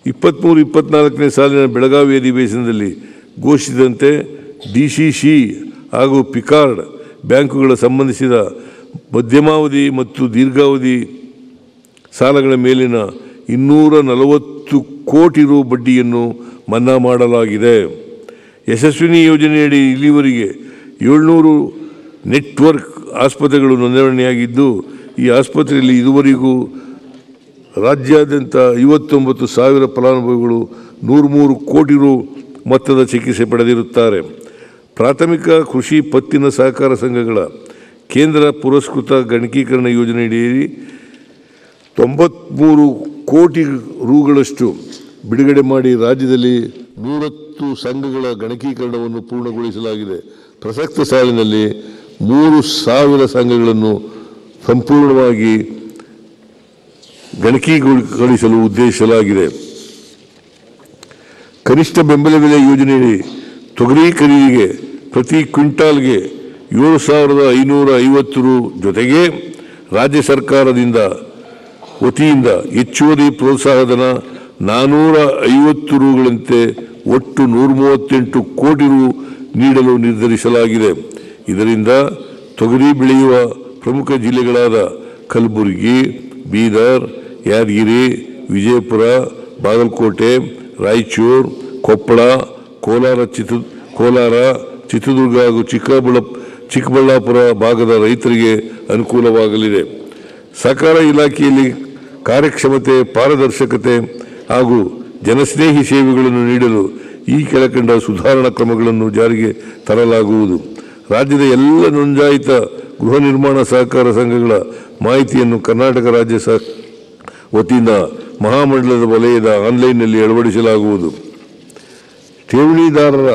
23-24ನೇ ಸಾಲಿನ ಬೆಳಗಾವಿ ಅಧಿವೇಶನದಲ್ಲಿ ಘೋಷಿಸಿದಂತೆ ಡಿಸಿಸಿ ಹಾಗೂ ಪಿಕಾರ್ಡ್ ಬ್ಯಾಂಕುಗಳ ಸಂಬಂಧಿಸಿದ ಮಧ್ಯಮಾವಧಿ ಮತ್ತು ದೀರ್ಘಾವಧಿ ಸಾಲಗಳ ಮೇಲಿನ 240 ಕೋಟಿ ರು ಬಡ್ಡಿಯನ್ನು ಮನ್ನಾ ಮಾಡಲಾಗಿದೆ. ಯಶಸ್ವಿನಿ ಯೋಜನೆಯಡಿ ಇಲ್ಲಿವರೆಗೆ 700 ನೆಟ್ವರ್ಕ್ ಆಸ್ಪತ್ರೆಗಳು ನೋಂದಣಿಯಾಗಿದ್ದು, ಈ ಆಸ್ಪತ್ರೆಯಲ್ಲಿ ಇದುವರೆಗೂ ರಾಜ್ಯಾದ್ಯಂತ 59,000 ಫಲಾನುಭವಿಗಳು 103 ಕೋಟಿ ರು ಮೊತ್ತದ ಚಿಕಿತ್ಸೆ ಪಡೆದಿರುತ್ತಾರೆ. ಪ್ರಾಥಮಿಕ ಕೃಷಿ ಪತ್ತಿನ ಸಹಕಾರ ಸಂಘಗಳ ಕೇಂದ್ರ ಪುರಸ್ಕೃತ ಗಣಕೀಕರಣ ಯೋಜನೆಯಡಿ 93 ಕೋಟಿ ರುಗಳಷ್ಟು ಬಿಡುಗಡೆ ಮಾಡಿ ರಾಜ್ಯದಲ್ಲಿ 110 ಸಂಘಗಳ ಗಣಕೀಕರಣವನ್ನು ಪೂರ್ಣಗೊಳಿಸಲಾಗಿದೆ. ಪ್ರಸಕ್ತ ಸಾಲಿನಲ್ಲಿ 3,000 ಸಂಘಗಳನ್ನು ಸಂಪೂರ್ಣವಾಗಿ ಗಣಕೀಕರಿಸಲು ಉದ್ದೇಶಿಸಲಾಗಿದೆ. ಕನಿಷ್ಠ ಬೆಂಬಲ ಬೆಲೆ ಯೋಜನೆಯಡಿ ತೊಗರಿ ಖರೀದಿಗೆ ಪ್ರತಿ ಕ್ವಿಂಟಾಲ್ಗೆ 7,550 ರು ಜೊತೆಗೆ ರಾಜ್ಯ ಸರ್ಕಾರದಿಂದ ವತಿಯಿಂದ ಹೆಚ್ಚುವರಿ ಪ್ರೋತ್ಸಾಹಧನ 450 ರುಗಳಂತೆ ಒಟ್ಟು 138 ಕೋಟಿ ರು ನೀಡಲು ನಿರ್ಧರಿಸಲಾಗಿದೆ. ಇದರಿಂದ ತೊಗರಿ ಬೆಳೆಯುವ ಪ್ರಮುಖ ಜಿಲ್ಲೆಗಳಾದ ಕಲಬುರಗಿ, ಬೀದರ್, ಯಾದಗಿರಿ, ವಿಜಯಪುರ, ಬಾಗಲಕೋಟೆ, ರಾಯಚೂರು, ಕೊಪ್ಪಳ, ಕೋಲಾರ, ಚಿತ್ರದುರ್ಗ ಹಾಗೂ ಚಿಕ್ಕಬಳ್ಳಾಪುರ ಭಾಗದ ರೈತರಿಗೆ ಅನುಕೂಲವಾಗಲಿದೆ. ಸಹಕಾರ ಇಲಾಖೆಯಲ್ಲಿ ಕಾರ್ಯಕ್ಷಮತೆ, ಪಾರದರ್ಶಕತೆ ಹಾಗೂ ಜನಸ್ನೇಹಿ ಸೇವೆಗಳನ್ನು ನೀಡಲು ಈ ಕೆಳಕಂಡ ಸುಧಾರಣಾ ಕ್ರಮಗಳನ್ನು ಜಾರಿಗೆ ತರಲಾಗುವುದು. ರಾಜ್ಯದ ಎಲ್ಲ ನೋಂದಾಯಿತ ಗೃಹ ನಿರ್ಮಾಣ ಸಹಕಾರ ಸಂಘಗಳ ಮಾಹಿತಿಯನ್ನು ಕರ್ನಾಟಕ ರಾಜ್ಯ ವತಿಯಿಂದ ಮಹಾಮಂಡಲದ ವಲಯದ ಆನ್ಲೈನ್ನಲ್ಲಿ ಅಳವಡಿಸಲಾಗುವುದು. ಠೇವಣಿದಾರರ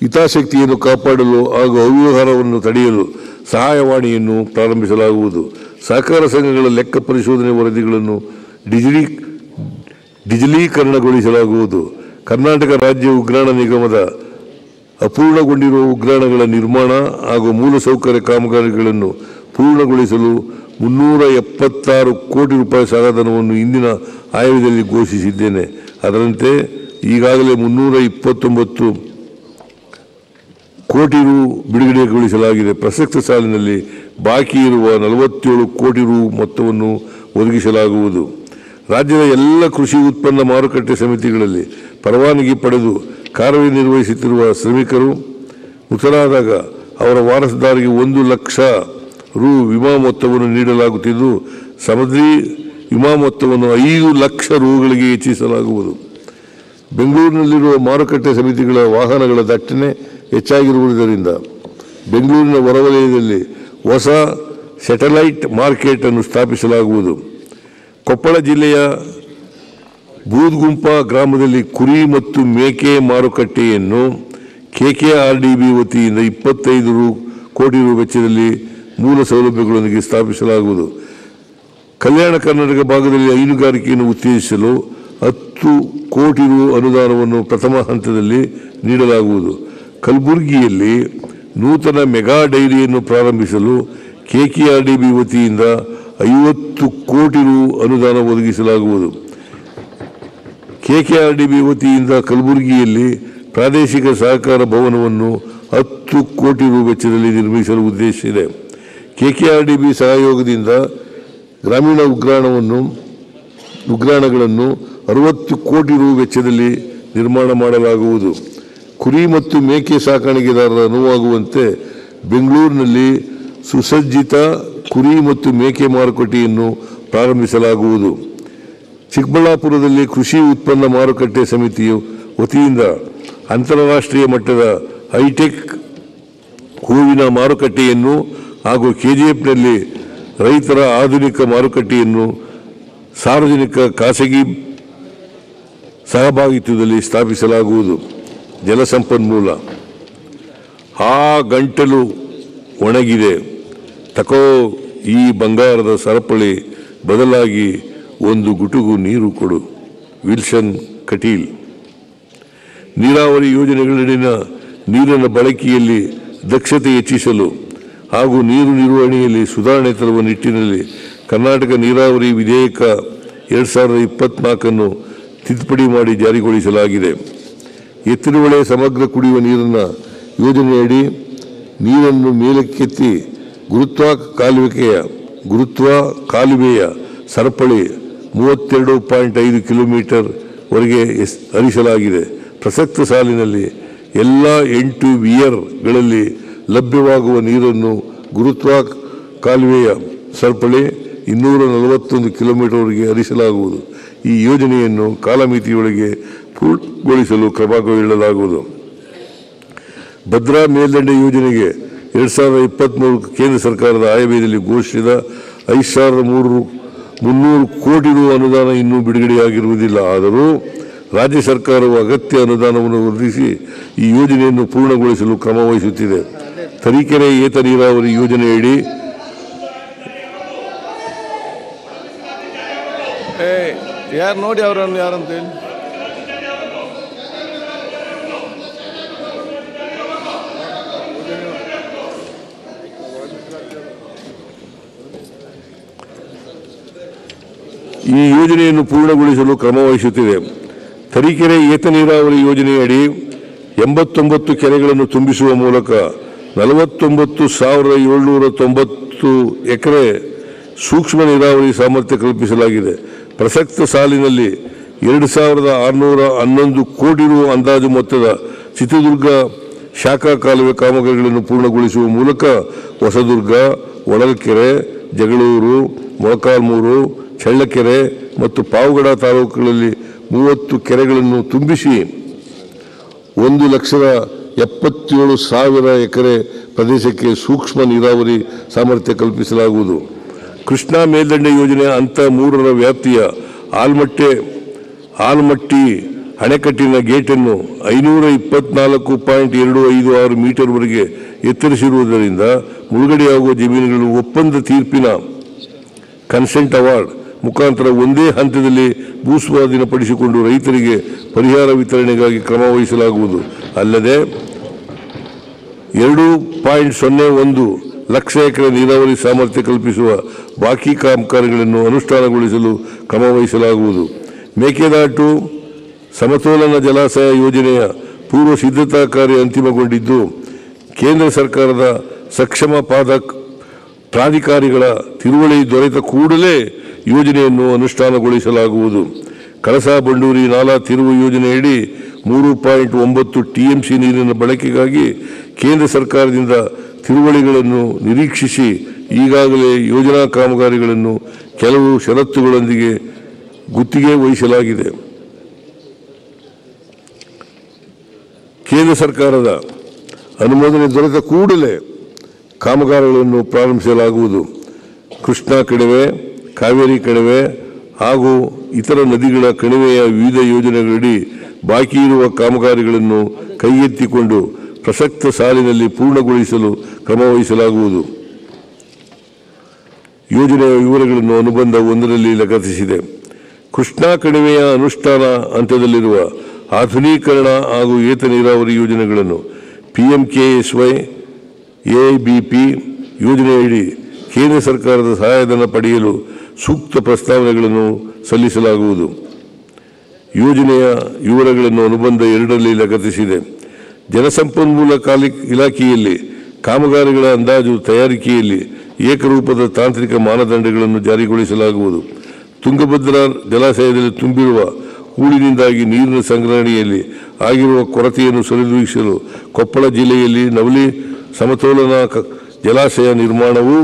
ಹಿತಾಸಕ್ತಿಯನ್ನು ಕಾಪಾಡಲು ಹಾಗೂ ಅವ್ಯವಹಾರವನ್ನು ತಡೆಯಲು ಸಹಾಯವಾಣಿಯನ್ನು ಪ್ರಾರಂಭಿಸಲಾಗುವುದು. ಸಹಕಾರ ಸಂಘಗಳ ಲೆಕ್ಕ ಪರಿಶೋಧನೆ ವರದಿಗಳನ್ನು ಡಿಜಿಟಲೀಕರಣಗೊಳಿಸಲಾಗುವುದು. ಕರ್ನಾಟಕ ರಾಜ್ಯ ಉಗ್ರಾಣ ನಿಗಮದ ಅಪೂರ್ಣಗೊಂಡಿರುವ ಉಗ್ರಾಣಗಳ ನಿರ್ಮಾಣ ಹಾಗೂ ಮೂಲಸೌಕರ್ಯ ಕಾಮಗಾರಿಗಳನ್ನು ಪೂರ್ಣಗೊಳಿಸಲು 376 ಕೋಟಿ ರೂಪಾಯಿ ಸಹಾಯಧನವನ್ನು ಇಂದಿನ ಆಯವ್ಯಯದಲ್ಲಿ ಘೋಷಿಸಿದ್ದೇನೆ. ಅದರಂತೆ ಈಗಾಗಲೇ 329 ಕೋಟಿ ರು ಬಿಡುಗಡೆಗೊಳಿಸಲಾಗಿದೆ. ಪ್ರಸಕ್ತ ಸಾಲಿನಲ್ಲಿ ಬಾಕಿ ಇರುವ 47 ಕೋಟಿ ರು ಮೊತ್ತವನ್ನು ಒದಗಿಸಲಾಗುವುದು. ರಾಜ್ಯದ ಎಲ್ಲ ಕೃಷಿ ಉತ್ಪನ್ನ ಮಾರುಕಟ್ಟೆ ಸಮಿತಿಗಳಲ್ಲಿ ಪರವಾನಗಿ ಪಡೆದು ಕಾರ್ಯನಿರ್ವಹಿಸುತ್ತಿರುವ ಶ್ರಮಿಕರು ಮೃತರಾದಾಗ ಅವರ ವಾರಸುದಾರರಿಗೆ 1 ಲಕ್ಷ ರು ವಿಮಾ ಮೊತ್ತವನ್ನು ನೀಡಲಾಗುತ್ತಿದ್ದು, ಸಮುದ್ರಿ ವಿಮಾ ಮೊತ್ತವನ್ನು 5 ಲಕ್ಷ ರುಗಳಿಗೆ ಹೆಚ್ಚಿಸಲಾಗುವುದು. ಬೆಂಗಳೂರಿನಲ್ಲಿರುವ ಮಾರುಕಟ್ಟೆ ಸಮಿತಿಗಳ ವಾಹನಗಳ ದಟ್ಟಣೆ ಹೆಚ್ಚಾಗಿರುವುದರಿಂದ ಬೆಂಗಳೂರಿನ ಹೊರವಲಯದಲ್ಲಿ ಹೊಸ ಸ್ಯಾಟಲೈಟ್ ಮಾರ್ಕೆಟ್ ಅನ್ನು ಸ್ಥಾಪಿಸಲಾಗುವುದು. ಕೊಪ್ಪಳ ಜಿಲ್ಲೆಯ ಬೂದ್ಗುಂಪ ಗ್ರಾಮದಲ್ಲಿ ಕುರಿ ಮತ್ತು ಮೇಕೆ ಮಾರುಕಟ್ಟೆಯನ್ನು KKRDB ವತಿಯಿಂದ 25 ಕೋಟಿ ರು ವೆಚ್ಚದಲ್ಲಿ ಮೂಲ ಸೌಲಭ್ಯಗಳೊಂದಿಗೆ ಸ್ಥಾಪಿಸಲಾಗುವುದು. ಕಲ್ಯಾಣ ಕರ್ನಾಟಕ ಭಾಗದಲ್ಲಿ ಹೈನುಗಾರಿಕೆಯನ್ನು ಉತ್ತೇಜಿಸಲು 10 ಕೋಟಿ ರು ಅನುದಾನವನ್ನು ಪ್ರಥಮ ಹಂತದಲ್ಲಿ ನೀಡಲಾಗುವುದು. ಕಲಬುರಗಿಯಲ್ಲಿ ನೂತನ ಮೆಗಾ ಡೈರಿಯನ್ನು ಪ್ರಾರಂಭಿಸಲು KKRDB ವತಿಯಿಂದ 50 ಕೋಟಿ ರು ಅನುದಾನ ಒದಗಿಸಲಾಗುವುದು. KKRDB ವತಿಯಿಂದ ಕಲಬುರಗಿಯಲ್ಲಿ ಪ್ರಾದೇಶಿಕ ಸಹಕಾರ ಭವನವನ್ನು 10 ಕೋಟಿ ರು ವೆಚ್ಚದಲ್ಲಿ ನಿರ್ಮಿಸಲು ಉದ್ದೇಶಿಸಿದೆ. KKRDB ಸಹಯೋಗದಿಂದ ಗ್ರಾಮೀಣ ಉಗ್ರಾಣಗಳನ್ನು 60 ಕೋಟಿ ರು ವೆಚ್ಚದಲ್ಲಿ ನಿರ್ಮಾಣ ಮಾಡಲಾಗುವುದು. ಕುರಿ ಮತ್ತು ಮೇಕೆ ಸಾಕಾಣಿಕೆದಾರರ ಅನುವಾಗುವಂತೆ ಬೆಂಗಳೂರಿನಲ್ಲಿ ಸುಸಜ್ಜಿತ ಕುರಿ ಮತ್ತು ಮೇಕೆ ಮಾರುಕಟ್ಟೆಯನ್ನು ಪ್ರಾರಂಭಿಸಲಾಗುವುದು. ಚಿಕ್ಕಬಳ್ಳಾಪುರದಲ್ಲಿ ಕೃಷಿ ಉತ್ಪನ್ನ ಮಾರುಕಟ್ಟೆ ಸಮಿತಿಯ ವತಿಯಿಂದ ಅಂತಾರಾಷ್ಟ್ರೀಯ ಮಟ್ಟದ ಹೈಟೆಕ್ ಹೂವಿನ ಮಾರುಕಟ್ಟೆಯನ್ನು ಹಾಗೂ KGFನಲ್ಲಿ ರೈತರ ಆಧುನಿಕ ಮಾರುಕಟ್ಟೆಯನ್ನು ಸಾರ್ವಜನಿಕ ಖಾಸಗಿ ಸಹಭಾಗಿತ್ವದಲ್ಲಿ ಸ್ಥಾಪಿಸಲಾಗುವುದು. ಜಲಸಂಪನ್ಮೂಲ ಗಂಟಲು ಒಣಗಿದೆ, ತಕೋ ಈ ಬಂಗಾರದ ಸರಪಳಿ, ಬದಲಾಗಿ ಒಂದು ಗುಟುಗು ನೀರು ಕೊಡು. ವಿಲ್ಸನ್ ಕಟೀಲ್. ನೀರಾವರಿ ಯೋಜನೆಗಳಲ್ಲಿನ ನೀರಿನ ಬಳಕೆಯಲ್ಲಿ ದಕ್ಷತೆ ಹೆಚ್ಚಿಸಲು ಹಾಗೂ ನೀರು ನಿರ್ವಹಣೆಯಲ್ಲಿ ಸುಧಾರಣೆ ತರುವ ನಿಟ್ಟಿನಲ್ಲಿ ಕರ್ನಾಟಕ ನೀರಾವರಿ ವಿಧೇಯಕ 2024 ತಿದ್ದುಪಡಿ ಮಾಡಿ ಜಾರಿಗೊಳಿಸಲಾಗಿದೆ. ಎತ್ತಿನಹೊಳೆ ಸಮಗ್ರ ಕುಡಿಯುವ ನೀರಿನ ಯೋಜನೆಯಡಿ ನೀರನ್ನು ಮೇಲಕ್ಕೆತ್ತಿ ಗುರುತ್ವ ಕಾಲುವೆಯ ಸರಪಳಿ 32.5 ಕಿಲೋಮೀಟರ್ ವರೆಗೆ ಹರಿಸಲಾಗಿದೆ. ಪ್ರಸಕ್ತ ಸಾಲಿನಲ್ಲಿ ಎಲ್ಲ 8 ವಿಯರ್ಗಳಲ್ಲಿ ಲಭ್ಯವಾಗುವ ನೀರನ್ನು ಗುರುತ್ವ ಕಾಲುವೆಯ ಸರಪಳಿ 241 ಕಿಲೋಮೀಟರ್ವರೆಗೆ ಹರಿಸಲಾಗುವುದು. ಈ ಯೋಜನೆಯನ್ನು ಕಾಲಮಿತಿಯೊಳಗೆ ಪೂರ್ಣಗೊಳಿಸಲು ಕ್ರಮ ಕೈಗೊಳ್ಳಲಾಗುವುದು. ಭದ್ರಾ ಮೇಲ್ದಂಡೆ ಯೋಜನೆಗೆ 2023 ಕೇಂದ್ರ ಸರ್ಕಾರದ ಆಯವ್ಯಯದಲ್ಲಿ ಘೋಷಿಸಿದ 5,300 ಕೋಟಿ ರು ಅನುದಾನ ಇನ್ನೂ ಬಿಡುಗಡೆಯಾಗಿರುವುದಿಲ್ಲ. ಆದರೂ ರಾಜ್ಯ ಸರ್ಕಾರವು ಅಗತ್ಯ ಅನುದಾನವನ್ನು ಒದಗಿಸಿ ಈ ಯೋಜನೆಯನ್ನು ಪೂರ್ಣಗೊಳಿಸಲು ಕ್ರಮ ವಹಿಸುತ್ತಿದೆ. ತರೀಕೆರೆ ಏತ ನೀರಾವರಿ ಯೋಜನೆಯಡಿ ಯಾರು ನೋಡಿ ಅವರನ್ನು ಯಾರಂತ ಹೇಳಿ ಈ ಯೋಜನೆಯನ್ನು ಪೂರ್ಣಗೊಳಿಸಲು ಕ್ರಮ ವಹಿಸುತ್ತಿದೆ. ತರೀಕೆರೆ ಏತ ನೀರಾವರಿ ಯೋಜನೆಯಡಿ 89 ಕೆರೆಗಳನ್ನು ತುಂಬಿಸುವ ಮೂಲಕ 49,790 ಎಕರೆ ಸೂಕ್ಷ್ಮ ನೀರಾವರಿ ಸಾಮರ್ಥ್ಯ ಕಲ್ಪಿಸಲಾಗಿದೆ. ಪ್ರಸಕ್ತ ಸಾಲಿನಲ್ಲಿ 2,611 ಕೋಟಿ ರು ಅಂದಾಜು ಮೊತ್ತದ ಚಿತ್ರದುರ್ಗ ಶಾಖಾ ಕಾಲುವೆ ಕಾಮಗಾರಿಗಳನ್ನು ಪೂರ್ಣಗೊಳಿಸುವ ಮೂಲಕ ಹೊಸದುರ್ಗ, ಹೊಳಲ್ಕೆರೆ, ಜಗಳೂರು, ಮೊಳಕಾಲ್ಮೂರು, ಚಳ್ಳಕೆರೆ ಮತ್ತು ಪಾವಗಡ ತಾಲೂಕುಗಳಲ್ಲಿ 30 ಕೆರೆಗಳನ್ನು ತುಂಬಿಸಿ 1,77,000 ಎಕರೆ ಪ್ರದೇಶಕ್ಕೆ ಸೂಕ್ಷ್ಮ ನೀರಾವರಿ ಸಾಮರ್ಥ್ಯ ಕಲ್ಪಿಸಲಾಗುವುದು. ಕೃಷ್ಣಾ ಮೇಲ್ದಂಡೆ ಯೋಜನೆ ಹಂತ 3ರ ವ್ಯಾಪ್ತಿಯ ಆಲ್ಮಟ್ಟಿ ಅಣೆಕಟ್ಟಿನ ಗೇಟನ್ನು 524.256 ಮೀಟರ್ವರೆಗೆ ಎತ್ತರಿಸಿರುವುದರಿಂದ ಮುಳುಗಡೆಯಾಗುವ ಜಮೀನುಗಳು ಒಪ್ಪಂದ ತೀರ್ಪಿನ ಕನ್ಸೆಂಟ್ ಅವಾರ್ಡ್ ಮುಖಾಂತರ ಒಂದೇ ಹಂತದಲ್ಲಿ ಭೂಸ್ವಾಧೀನಪಡಿಸಿಕೊಂಡು ರೈತರಿಗೆ ಪರಿಹಾರ ವಿತರಣೆಗಾಗಿ ಕ್ರಮ ವಹಿಸಲಾಗುವುದು. ಅಲ್ಲದೆ 2.01 ಲಕ್ಷ ಎಕರೆ ನೀರಾವರಿ ಸಾಮರ್ಥ್ಯ ಕಲ್ಪಿಸುವ ಬಾಕಿ ಕಾಮಗಾರಿಗಳನ್ನು ಅನುಷ್ಠಾನಗೊಳಿಸಲು ಕ್ರಮ ವಹಿಸಲಾಗುವುದು. ಮೇಕೆದಾಟು ಸಮತೋಲನ ಜಲಾಶಯ ಯೋಜನೆಯ ಪೂರ್ವ ಸಿದ್ಧತಾ ಕಾರ್ಯ ಅಂತಿಮಗೊಂಡಿದ್ದು, ಕೇಂದ್ರ ಸರ್ಕಾರದ ಸಕ್ಷಮ ಪ್ರಾಧಿಕಾರಿಗಳ ತಿಳುವಳಿ ದೊರೆತ ಕೂಡಲೇ ಯೋಜನೆಯನ್ನು ಅನುಷ್ಠಾನಗೊಳಿಸಲಾಗುವುದು. ಕಳಸಾ ಬಂಡೂರಿ ನಾಲಾ ತಿರುವು ಯೋಜನೆಯಡಿ 3.9 TMC ನೀರಿನ ಬಳಕೆಗಾಗಿ ಕೇಂದ್ರ ಸರ್ಕಾರದಿಂದ ತಿಳುವಳಿಗಳನ್ನು ನಿರೀಕ್ಷಿಸಿ ಈಗಾಗಲೇ ಯೋಜನಾ ಕಾಮಗಾರಿಗಳನ್ನು ಕೆಲವು ಷರತ್ತುಗಳೊಂದಿಗೆ ಗುತ್ತಿಗೆ ವಹಿಸಲಾಗಿದೆ. ಕೇಂದ್ರ ಸರ್ಕಾರದ ಅನುಮೋದನೆ ದೊರೆತ ಕೂಡಲೇ ಕಾಮಗಾರಿಗಳನ್ನು ಪ್ರಾರಂಭಿಸಲಾಗುವುದು. ಕೃಷ್ಣಾ ಕಣಿವೆ, ಕಾವೇರಿ ಕಣಿವೆ ಹಾಗೂ ಇತರ ನದಿಗಳ ಕಣಿವೆಯ ವಿವಿಧ ಯೋಜನೆಗಳಡಿ ಬಾಕಿ ಇರುವ ಕಾಮಗಾರಿಗಳನ್ನು ಕೈಗೆತ್ತಿಕೊಂಡು ಪ್ರಸಕ್ತ ಸಾಲಿನಲ್ಲಿ ಪೂರ್ಣಗೊಳಿಸಲು ಕ್ರಮ ವಹಿಸಲಾಗುವುದು. ಯೋಜನೆಯ ವಿವರಗಳನ್ನು ಅನುಬಂಧ 1ರಲ್ಲಿ ಲಗತ್ತಿಸಿದೆ. ಕೃಷ್ಣಾ ಕಣಿವೆಯ ಅನುಷ್ಠಾನ ಹಂತದಲ್ಲಿರುವ ಆಧುನೀಕರಣ ಹಾಗೂ ಏತ ನೀರಾವರಿ ಯೋಜನೆಗಳನ್ನು PMKSY AIBP ಯೋಜನೆಯಡಿ ಕೇಂದ್ರ ಸರ್ಕಾರದ ಸಹಾಯಧನ ಪಡೆಯಲು ಸೂಕ್ತ ಪ್ರಸ್ತಾವನೆಗಳನ್ನು ಸಲ್ಲಿಸಲಾಗುವುದು. ಯೋಜನೆಯ ವಿವರಗಳನ್ನು ಅನುಬಂಧ 2ರಲ್ಲಿ ಲಗತ್ತಿಸಿದೆ. ಜಲಸಂಪನ್ಮೂಲ ಇಲಾಖೆಯಲ್ಲಿ ಕಾಮಗಾರಿಗಳ ಅಂದಾಜು ತಯಾರಿಕೆಯಲ್ಲಿ ಏಕರೂಪದ ತಾಂತ್ರಿಕ ಮಾನದಂಡಗಳನ್ನು ಜಾರಿಗೊಳಿಸಲಾಗುವುದು. ತುಂಗಭದ್ರಾ ಜಲಾಶಯದಲ್ಲಿ ತುಂಬಿರುವ ಹೂಳಿನಿಂದಾಗಿ ನೀರಿನ ಸಂಗ್ರಹಣೆಯಲ್ಲಿ ಆಗಿರುವ ಕೊರತೆಯನ್ನು ಸರಿದೂಗಿಸಲು ಕೊಪ್ಪಳ ಜಿಲ್ಲೆಯಲ್ಲಿ ನವಲಿ ಸಮತೋಲನ ಜಲಾಶಯ ನಿರ್ಮಾಣವೂ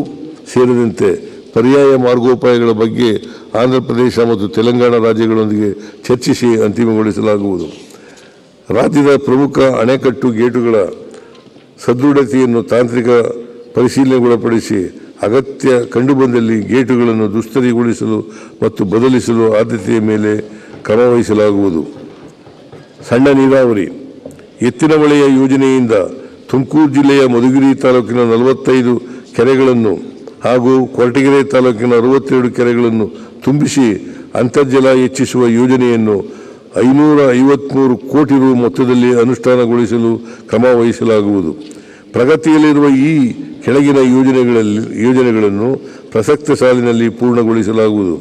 ಸೇರಿದಂತೆ ಪರ್ಯಾಯ ಮಾರ್ಗೋಪಾಯಗಳ ಬಗ್ಗೆ ಆಂಧ್ರ ಪ್ರದೇಶ ಮತ್ತು ತೆಲಂಗಾಣ ರಾಜ್ಯಗಳೊಂದಿಗೆ ಚರ್ಚಿಸಿ ಅಂತಿಮಗೊಳಿಸಲಾಗುವುದು. ರಾಜ್ಯದ ಪ್ರಮುಖ ಅಣೆಕಟ್ಟು ಗೇಟುಗಳ ಸದೃಢತೆಯನ್ನು ತಾಂತ್ರಿಕ ಪರಿಶೀಲನೆಗೊಳಪಡಿಸಿ ಅಗತ್ಯ ಕಂಡುಬಂದಲ್ಲಿ ಗೇಟುಗಳನ್ನು ದುಸ್ತರಿಗೊಳಿಸಲು ಮತ್ತು ಬದಲಿಸಲು ಆದ್ಯತೆಯ ಮೇಲೆ ಕ್ರಮ ವಹಿಸಲಾಗುವುದು. ಸಣ್ಣ ನೀರಾವರಿ ಎತ್ತಿನಹೊಳೆಯ ಯೋಜನೆಯಿಂದ ತುಮಕೂರು ಜಿಲ್ಲೆಯ ಮಧುಗಿರಿ ತಾಲೂಕಿನ 45 ಕೆರೆಗಳನ್ನು ಹಾಗೂ ಕೊರಟಗೆರೆ ತಾಲೂಕಿನ 62 ಕೆರೆಗಳನ್ನು ತುಂಬಿಸಿ ಅಂತರ್ಜಲ ಹೆಚ್ಚಿಸುವ ಯೋಜನೆಯನ್ನು 553 ಕೋಟಿ ರು ಮೊತ್ತದಲ್ಲಿ ಅನುಷ್ಠಾನಗೊಳಿಸಲು ಕ್ರಮ ವಹಿಸಲಾಗುವುದು. ಪ್ರಗತಿಯಲ್ಲಿರುವ ಈ ಕೆಳಗಿನ ಯೋಜನೆಗಳನ್ನು ಪ್ರಸಕ್ತ ಸಾಲಿನಲ್ಲಿ ಪೂರ್ಣಗೊಳಿಸಲಾಗುವುದು.